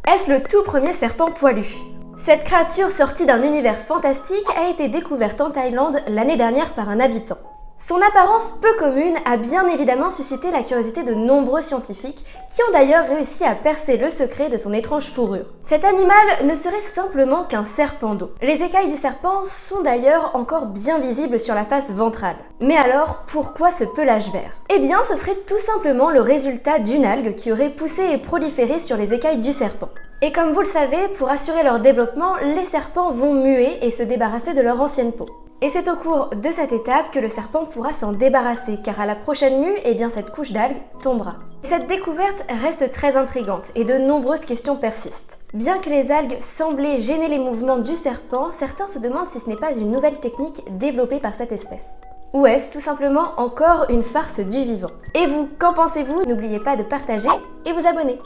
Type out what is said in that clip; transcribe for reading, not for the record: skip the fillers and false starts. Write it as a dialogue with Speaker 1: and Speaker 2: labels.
Speaker 1: Est-ce le tout premier serpent poilu? Cette créature sortie d'un univers fantastique a été découverte en Thaïlande l'année dernière par un habitant. Son apparence peu commune a bien évidemment suscité la curiosité de nombreux scientifiques qui ont d'ailleurs réussi à percer le secret de son étrange fourrure. Cet animal ne serait simplement qu'un serpent d'eau. Les écailles du serpent sont d'ailleurs encore bien visibles sur la face ventrale. Mais alors, pourquoi ce pelage vert? Eh bien, ce serait tout simplement le résultat d'une algue qui aurait poussé et proliféré sur les écailles du serpent. Et comme vous le savez, pour assurer leur développement, les serpents vont muer et se débarrasser de leur ancienne peau. Et c'est au cours de cette étape que le serpent pourra s'en débarrasser, car à la prochaine mue, eh bien cette couche d'algues tombera. Cette découverte reste très intrigante et de nombreuses questions persistent. Bien que les algues semblaient gêner les mouvements du serpent, certains se demandent si ce n'est pas une nouvelle technique développée par cette espèce. Ou est-ce tout simplement encore une farce du vivant? Et vous, qu'en pensez-vous? N'oubliez pas de partager et vous abonner.